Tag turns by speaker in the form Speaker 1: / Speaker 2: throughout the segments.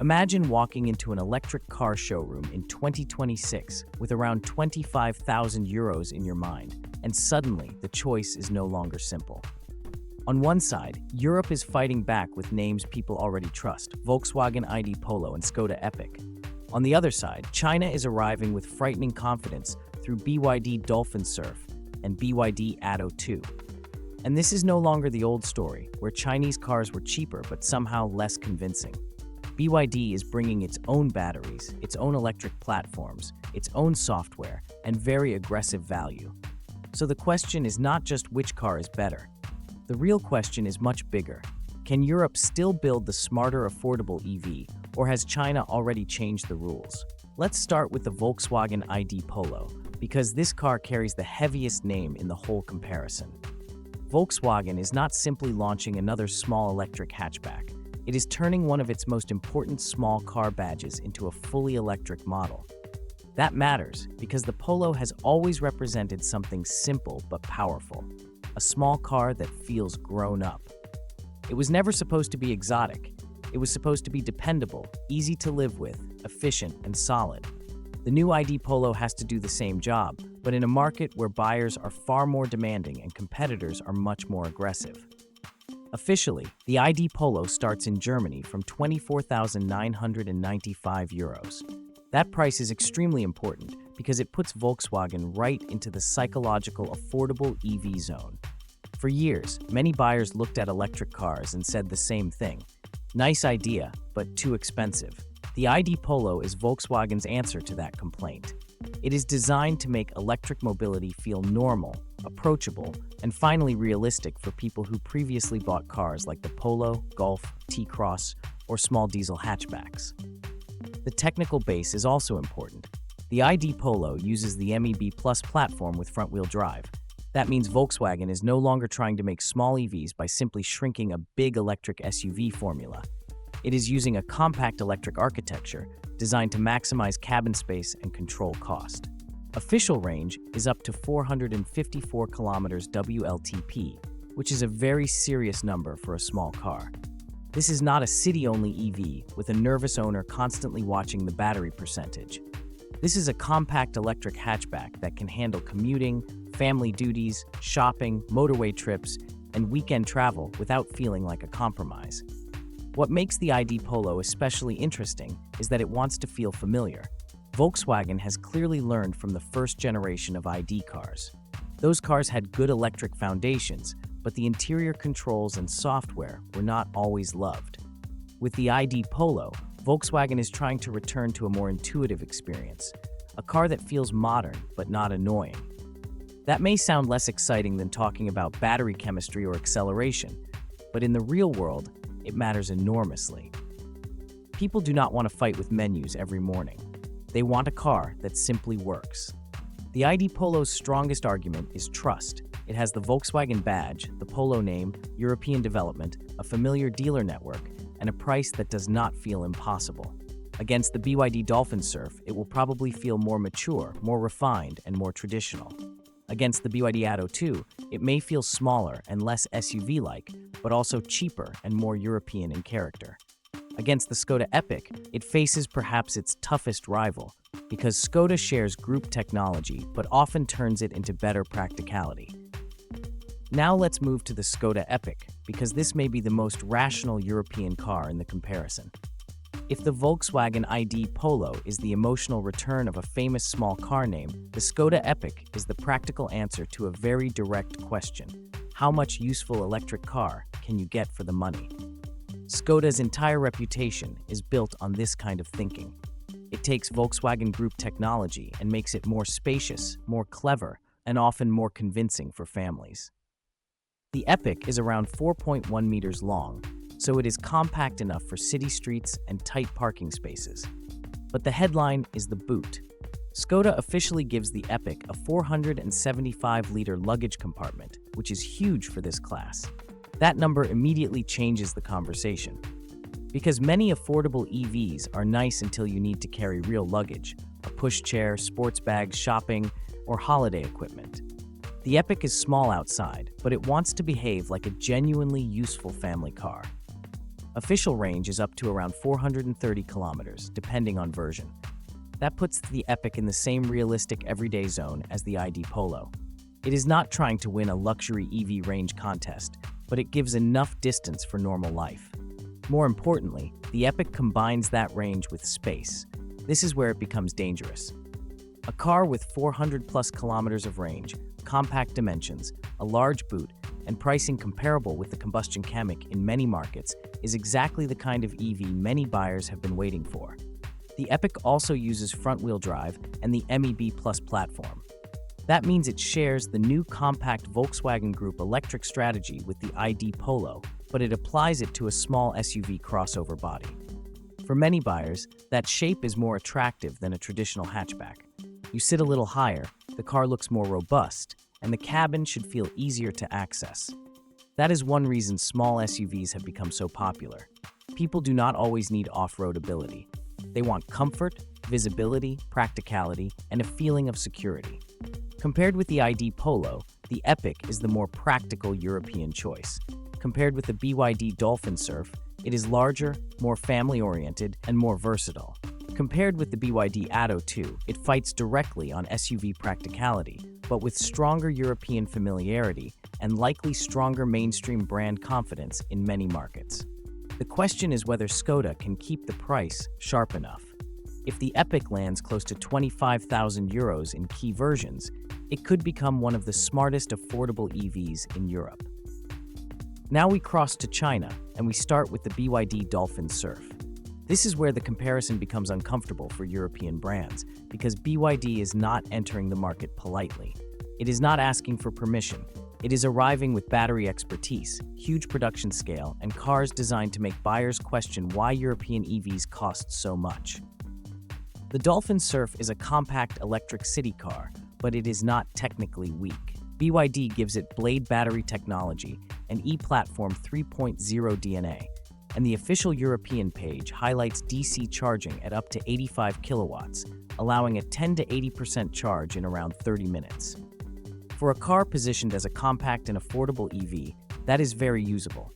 Speaker 1: Imagine walking into an electric car showroom in 2026 with around 25,000 euros in your mind, and suddenly the choice is no longer simple. On one side, Europe is fighting back with names people already trust, Volkswagen ID Polo and Skoda Epiq. On the other side, China is arriving with frightening confidence through BYD Dolphin Surf and BYD Atto 2. And this is no longer the old story, where Chinese cars were cheaper but somehow less convincing. BYD is bringing its own batteries, its own electric platforms, its own software, and very aggressive value. So the question is not just which car is better. The real question is much bigger. Can Europe still build the smarter, affordable EV, or has China already changed the rules? Let's start with the Volkswagen ID Polo, because this car carries the heaviest name in the whole comparison. Volkswagen is not simply launching another small electric hatchback. It is turning one of its most important small car badges into a fully electric model. That matters because the Polo has always represented something simple but powerful, a small car that feels grown up. It was never supposed to be exotic. It was supposed to be dependable, easy to live with, efficient, and solid. The new ID Polo has to do the same job, but in a market where buyers are far more demanding and competitors are much more aggressive. Officially, the ID Polo starts in Germany from 24,995 euros. That price is extremely important because it puts Volkswagen right into the psychological affordable EV zone. For years, many buyers looked at electric cars and said the same thing. Nice idea, but too expensive. The ID Polo is Volkswagen's answer to that complaint. It is designed to make electric mobility feel normal, approachable, and finally realistic for people who previously bought cars like the Polo, Golf, T-Cross, or small diesel hatchbacks. The technical base is also important. The ID Polo uses the MEB Plus platform with front-wheel drive. That means Volkswagen is no longer trying to make small EVs by simply shrinking a big electric SUV formula. It is using a compact electric architecture designed to maximize cabin space and control cost. Official range is up to 454 kilometers WLTP, which is a very serious number for a small car. This is not a city-only EV with a nervous owner constantly watching the battery percentage. This is a compact electric hatchback that can handle commuting, family duties, shopping, motorway trips, and weekend travel without feeling like a compromise. What makes the ID Polo especially interesting is that it wants to feel familiar. Volkswagen has clearly learned from the first generation of ID cars. Those cars had good electric foundations, but the interior controls and software were not always loved. With the ID Polo, Volkswagen is trying to return to a more intuitive experience, a car that feels modern but not annoying. That may sound less exciting than talking about battery chemistry or acceleration, but in the real world, it matters enormously. People do not want to fight with menus every morning. They want a car that simply works. The ID Polo's strongest argument is trust. It has the Volkswagen badge, the Polo name, European development, a familiar dealer network, and a price that does not feel impossible. Against the BYD Dolphin Surf, it will probably feel more mature, more refined, and more traditional. Against the BYD Atto 2, it may feel smaller and less SUV-like, but also cheaper and more European in character. Against the Skoda Epiq, it faces perhaps its toughest rival, because Skoda shares group technology but often turns it into better practicality. Now let's move to the Skoda Epiq, because this may be the most rational European car in the comparison. If the Volkswagen ID Polo is the emotional return of a famous small car name, the Skoda Epiq is the practical answer to a very direct question. How much useful electric car can you get for the money? Skoda's entire reputation is built on this kind of thinking. It takes Volkswagen Group technology and makes it more spacious, more clever, and often more convincing for families. The Epiq is around 4.1 meters long, so it is compact enough for city streets and tight parking spaces. But the headline is the boot. Skoda officially gives the Epiq a 475-liter luggage compartment, which is huge for this class. That number immediately changes the conversation. Because many affordable EVs are nice until you need to carry real luggage, a pushchair, sports bags, shopping, or holiday equipment. The Epiq is small outside, but it wants to behave like a genuinely useful family car. Official range is up to around 430 kilometers, depending on version. That puts the Epiq in the same realistic everyday zone as the ID Polo. It is not trying to win a luxury EV range contest, but it gives enough distance for normal life. More importantly, the Epiq combines that range with space. This is where it becomes dangerous. A car with 400 plus kilometers of range, compact dimensions, a large boot, and pricing comparable with the combustion Kamiq in many markets is exactly the kind of EV many buyers have been waiting for. The Epiq also uses front-wheel drive and the MEB Plus platform. That means it shares the new compact Volkswagen Group electric strategy with the ID Polo, but it applies it to a small SUV crossover body. For many buyers, that shape is more attractive than a traditional hatchback. You sit a little higher, the car looks more robust, and the cabin should feel easier to access. That is one reason small SUVs have become so popular. People do not always need off-road ability. They want comfort, visibility, practicality, and a feeling of security. Compared with the ID Polo, the Epiq is the more practical European choice. Compared with the BYD Dolphin Surf, it is larger, more family-oriented, and more versatile. Compared with the BYD Atto 2, it fights directly on SUV practicality, but with stronger European familiarity and likely stronger mainstream brand confidence in many markets. The question is whether Skoda can keep the price sharp enough. If the Epiq lands close to 25,000 euros in key versions, it could become one of the smartest affordable EVs in Europe. Now we cross to China, and we start with the BYD Dolphin Surf. This is where the comparison becomes uncomfortable for European brands, because BYD is not entering the market politely. It is not asking for permission. It is arriving with battery expertise, huge production scale, and cars designed to make buyers question why European EVs cost so much. The Dolphin Surf is a compact electric city car, but it is not technically weak. BYD gives it Blade battery technology and E-Platform 3.0 DNA, and the official European page highlights DC charging at up to 85 kilowatts, allowing a 10 to 80% charge in around 30 minutes. For a car positioned as a compact and affordable EV, that is very usable.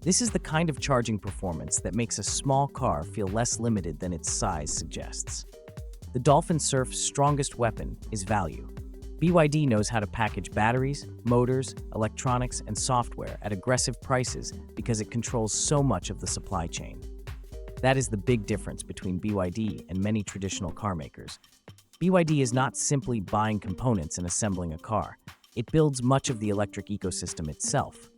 Speaker 1: This is the kind of charging performance that makes a small car feel less limited than its size suggests. The Dolphin Surf's strongest weapon is value. BYD knows how to package batteries, motors, electronics, and software at aggressive prices because it controls so much of the supply chain. That is the big difference between BYD and many traditional car makers. BYD is not simply buying components and assembling a car. It builds much of the electric ecosystem itself.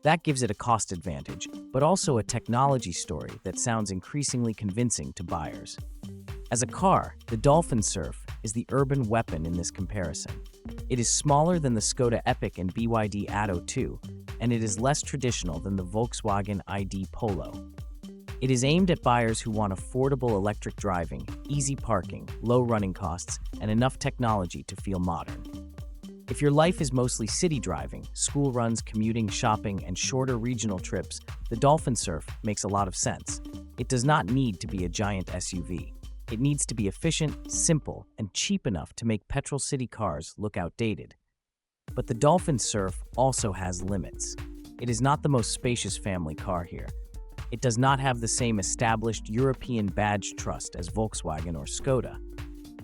Speaker 1: That gives it a cost advantage, but also a technology story that sounds increasingly convincing to buyers. As a car, the Dolphin Surf is the urban weapon in this comparison. It is smaller than the Skoda Epiq and BYD Atto 2, and it is less traditional than the Volkswagen ID Polo. It is aimed at buyers who want affordable electric driving, easy parking, low running costs, and enough technology to feel modern. If your life is mostly city driving, school runs, commuting, shopping, and shorter regional trips, the Dolphin Surf makes a lot of sense. It does not need to be a giant SUV. It needs to be efficient, simple, and cheap enough to make petrol city cars look outdated. But the Dolphin Surf also has limits. It is not the most spacious family car here. It does not have the same established European badge trust as Volkswagen or Skoda.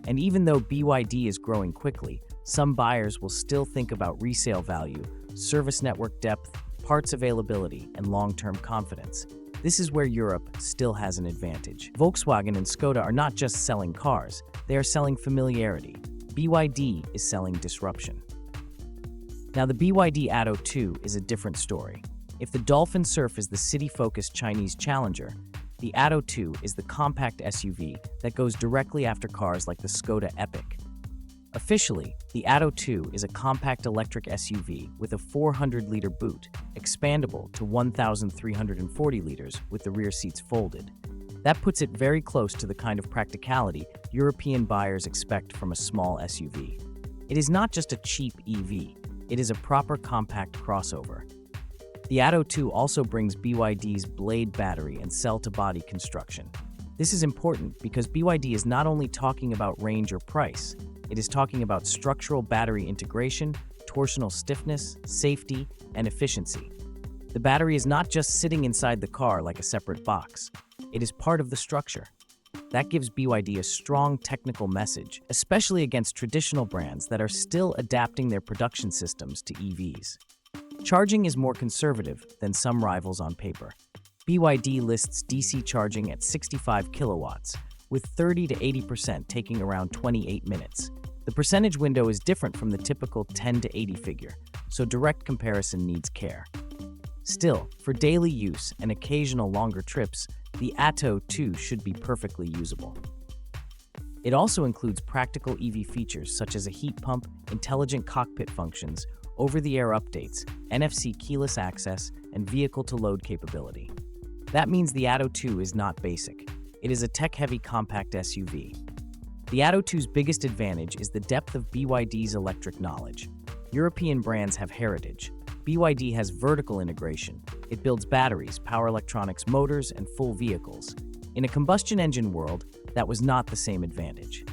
Speaker 1: And even though BYD is growing quickly, some buyers will still think about resale value, service network depth, parts availability, and long-term confidence. This is where Europe still has an advantage. Volkswagen and Skoda are not just selling cars, they are selling familiarity. BYD is selling disruption. Now, the BYD Atto 2 is a different story. If the Dolphin Surf is the city-focused Chinese challenger, the Atto 2 is the compact SUV that goes directly after cars like the Skoda Epiq. Officially, the Atto 2 is a compact electric SUV with a 400-liter boot, expandable to 1,340 liters with the rear seats folded. That puts it very close to the kind of practicality European buyers expect from a small SUV. It is not just a cheap EV, it is a proper compact crossover. The Atto 2 also brings BYD's Blade battery and cell-to-body construction. This is important because BYD is not only talking about range or price, it is talking about structural battery integration, torsional stiffness, safety, and efficiency. The battery is not just sitting inside the car like a separate box. It is part of the structure. That gives BYD a strong technical message, especially against traditional brands that are still adapting their production systems to EVs. Charging is more conservative than some rivals on paper. BYD lists DC charging at 65 kilowatts, with 30 to 80% taking around 28 minutes. The percentage window is different from the typical 10 to 80 figure, so direct comparison needs care. Still, for daily use and occasional longer trips, the Atto 2 should be perfectly usable. It also includes practical EV features such as a heat pump, intelligent cockpit functions, over-the-air updates, NFC keyless access, and vehicle-to-load capability. That means the Atto 2 is not basic. It is a tech-heavy compact SUV. The Atto 2's biggest advantage is the depth of BYD's electric knowledge. European brands have heritage. BYD has vertical integration. It builds batteries, power electronics, motors, and full vehicles. In a combustion engine world, that was not the same advantage.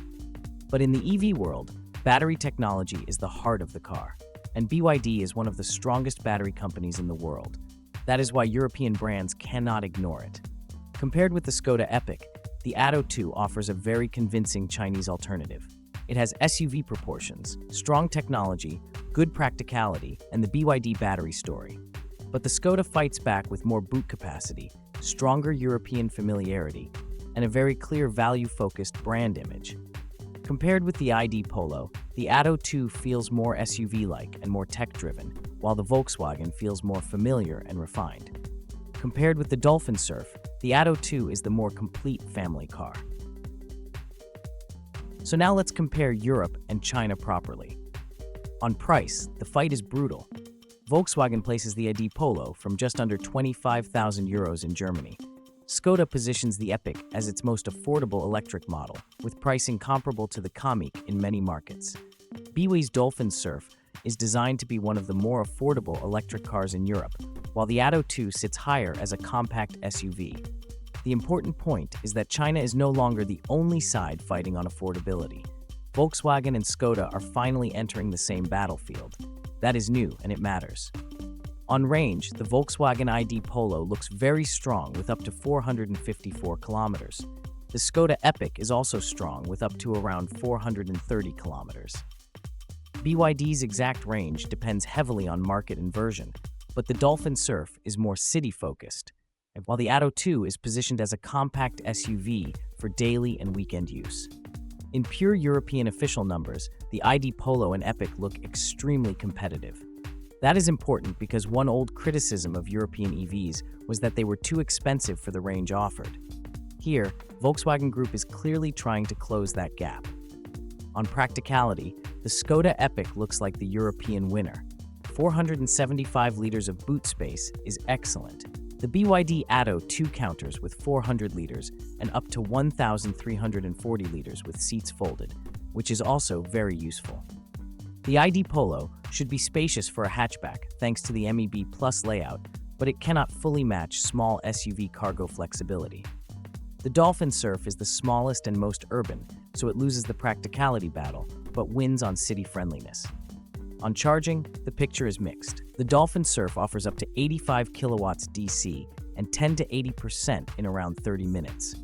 Speaker 1: But in the EV world, battery technology is the heart of the car, and BYD is one of the strongest battery companies in the world. That is why European brands cannot ignore it. Compared with the Skoda Epiq, the Atto 2 offers a very convincing Chinese alternative. It has SUV proportions, strong technology, good practicality, and the BYD battery story. But the Skoda fights back with more boot capacity, stronger European familiarity, and a very clear value-focused brand image. Compared with the ID Polo, the Atto 2 feels more SUV-like and more tech-driven, while the Volkswagen feels more familiar and refined. Compared with the Dolphin Surf, the Atto 2 is the more complete family car. So now let's compare Europe and China properly. On price, the fight is brutal. Volkswagen places the ID Polo from just under 25,000 euros in Germany. Skoda positions the Epiq as its most affordable electric model, with pricing comparable to the Kamiq in many markets. BYD's Dolphin Surf is designed to be one of the more affordable electric cars in Europe, while the Atto 2 sits higher as a compact SUV. The important point is that China is no longer the only side fighting on affordability. Volkswagen and Skoda are finally entering the same battlefield. That is new, and it matters. On range, the Volkswagen ID Polo looks very strong with up to 454 kilometers. The Skoda Epiq is also strong with up to around 430 kilometers. BYD's exact range depends heavily on market and version, but the Dolphin Surf is more city-focused, while the Atto 2 is positioned as a compact SUV for daily and weekend use. In pure European official numbers, the ID Polo and Epiq look extremely competitive. That is important because one old criticism of European EVs was that they were too expensive for the range offered. Here, Volkswagen Group is clearly trying to close that gap. On practicality, the Skoda Epiq looks like the European winner. 475 liters of boot space is excellent. The BYD Atto 2 counters with 400 liters and up to 1,340 liters with seats folded, which is also very useful. The ID Polo should be spacious for a hatchback thanks to the MEB Plus layout, but it cannot fully match small SUV cargo flexibility. The Dolphin Surf is the smallest and most urban, so it loses the practicality battle, but wins on city friendliness. On charging, the picture is mixed. The Dolphin Surf offers up to 85 kilowatts DC and 10 to 80% in around 30 minutes.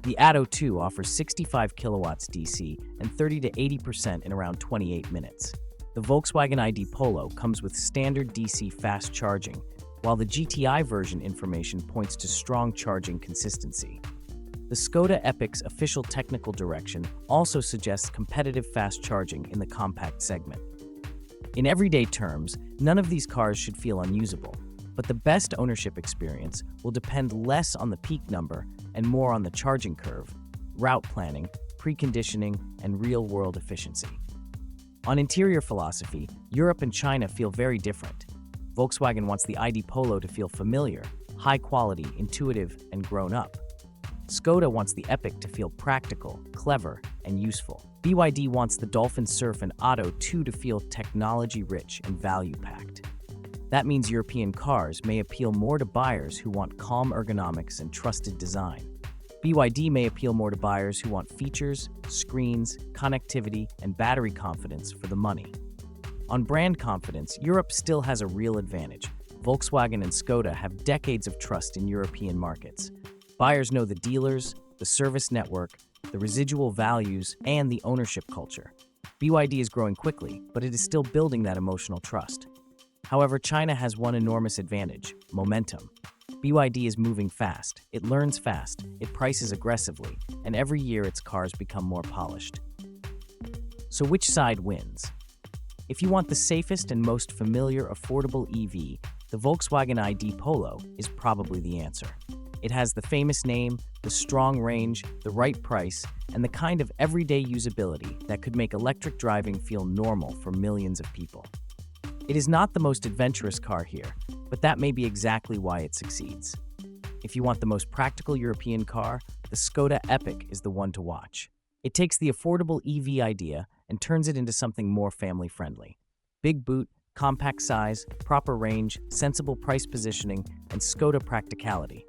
Speaker 1: The Atto 2 offers 65 kilowatts DC and 30 to 80% in around 28 minutes. The Volkswagen ID Polo comes with standard DC fast charging, while the GTI version information points to strong charging consistency. The Skoda Epiq's official technical direction also suggests competitive fast charging in the compact segment. In everyday terms, none of these cars should feel unusable, but the best ownership experience will depend less on the peak number and more on the charging curve, route planning, preconditioning, and real-world efficiency. On interior philosophy, Europe and China feel very different. Volkswagen wants the ID Polo to feel familiar, high quality, intuitive, and grown up. Skoda wants the Epiq to feel practical, clever, and useful. BYD wants the Dolphin Surf and Atto 2 to feel technology-rich and value-packed. That means European cars may appeal more to buyers who want calm ergonomics and trusted design. BYD may appeal more to buyers who want features, screens, connectivity, and battery confidence for the money. On brand confidence, Europe still has a real advantage. Volkswagen and Skoda have decades of trust in European markets. Buyers know the dealers, the service network, the residual values, and the ownership culture. BYD is growing quickly, but it is still building that emotional trust. However, China has one enormous advantage: momentum. BYD is moving fast, it learns fast, it prices aggressively, and every year its cars become more polished. So which side wins? If you want the safest and most familiar affordable EV, the Volkswagen ID Polo is probably the answer. It has the famous name, the strong range, the right price, and the kind of everyday usability that could make electric driving feel normal for millions of people. It is not the most adventurous car here, but that may be exactly why it succeeds. If you want the most practical European car, the Skoda Epiq is the one to watch. It takes the affordable EV idea and turns it into something more family-friendly. Big boot, compact size, proper range, sensible price positioning, and Skoda practicality.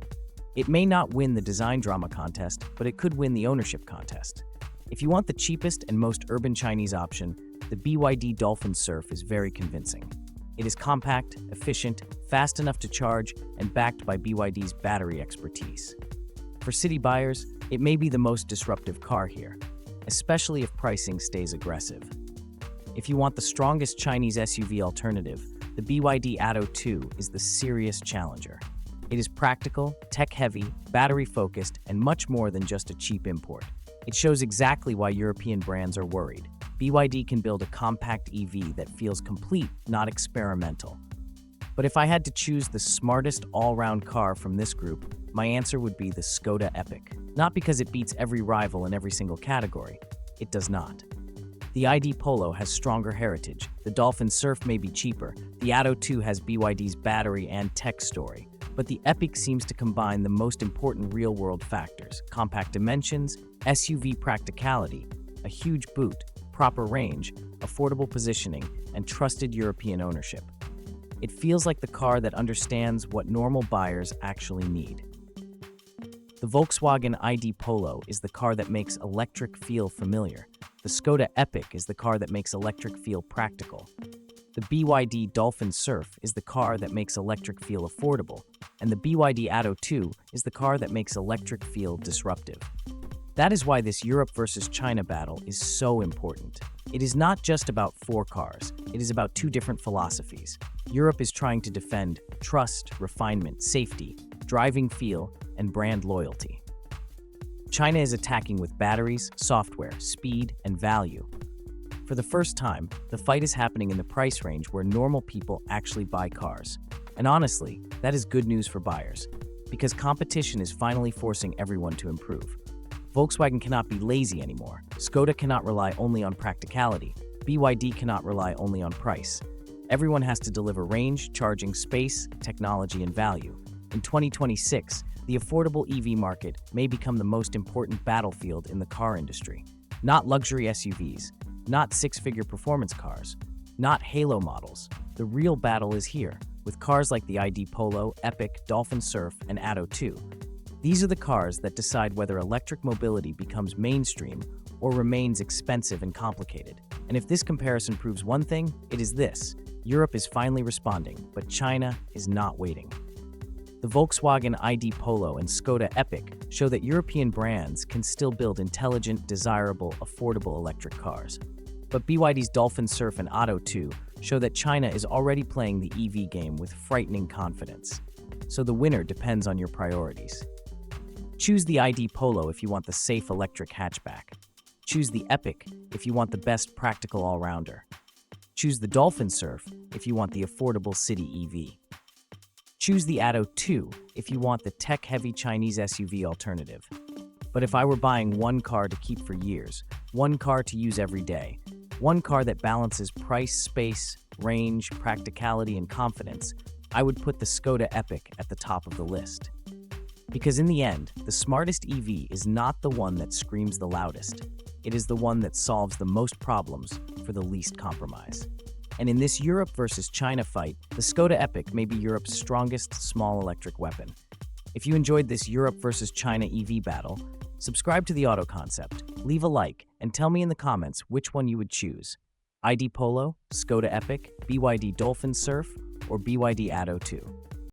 Speaker 1: It may not win the design drama contest, but it could win the ownership contest. If you want the cheapest and most urban Chinese option, the BYD Dolphin Surf is very convincing. It is compact, efficient, fast enough to charge, and backed by BYD's battery expertise. For city buyers, it may be the most disruptive car here, especially if pricing stays aggressive. If you want the strongest Chinese SUV alternative, the BYD Atto 2 is the serious challenger. It is practical, tech-heavy, battery-focused, and much more than just a cheap import. It shows exactly why European brands are worried. BYD can build a compact EV that feels complete, not experimental. But if I had to choose the smartest all-round car from this group, my answer would be the Skoda Epiq. Not because it beats every rival in every single category. It does not. The ID Polo has stronger heritage. The Dolphin Surf may be cheaper. The Atto 2 has BYD's battery and tech story. But the Epiq seems to combine the most important real-world factors: compact dimensions, SUV practicality, a huge boot, proper range, affordable positioning, and trusted European ownership. It feels like the car that understands what normal buyers actually need. The Volkswagen ID Polo is the car that makes electric feel familiar. The Skoda Epiq is the car that makes electric feel practical. The BYD Dolphin Surf is the car that makes electric feel affordable, and the BYD Atto 2 is the car that makes electric feel disruptive. That is why this Europe versus China battle is so important. It is not just about four cars, it is about two different philosophies. Europe is trying to defend trust, refinement, safety, driving feel, and brand loyalty. China is attacking with batteries, software, speed, and value. For the first time, the fight is happening in the price range where normal people actually buy cars. And honestly, that is good news for buyers, because competition is finally forcing everyone to improve. Volkswagen cannot be lazy anymore. Skoda cannot rely only on practicality. BYD cannot rely only on price. Everyone has to deliver range, charging, space, technology, and value. In 2026, the affordable EV market may become the most important battlefield in the car industry. Not luxury SUVs, not six-figure performance cars, not halo models. The real battle is here, with cars like the ID Polo, Epiq, Dolphin Surf, and Atto 2. These are the cars that decide whether electric mobility becomes mainstream or remains expensive and complicated. And if this comparison proves one thing, it is this: Europe is finally responding, but China is not waiting. The Volkswagen ID Polo and Skoda Epiq show that European brands can still build intelligent, desirable, affordable electric cars. But BYD's Dolphin Surf and Atto 2 show that China is already playing the EV game with frightening confidence. So the winner depends on your priorities. Choose the ID Polo if you want the safe electric hatchback. Choose the Epiq if you want the best practical all-rounder. Choose the Dolphin Surf if you want the affordable city EV. Choose the Atto 2 if you want the tech-heavy Chinese SUV alternative. But if I were buying one car to keep for years, one car to use every day, one car that balances price, space, range, practicality, and confidence, I would put the Skoda Epiq at the top of the list. Because in the end, the smartest EV is not the one that screams the loudest. It is the one that solves the most problems for the least compromise. And in this Europe versus China fight, the Skoda Epiq may be Europe's strongest small electric weapon. If you enjoyed this Europe versus China EV battle, subscribe to the Auto Concept, leave a like, and tell me in the comments which one you would choose: ID Polo, Skoda Epiq, BYD Dolphin Surf, or BYD Atto 2.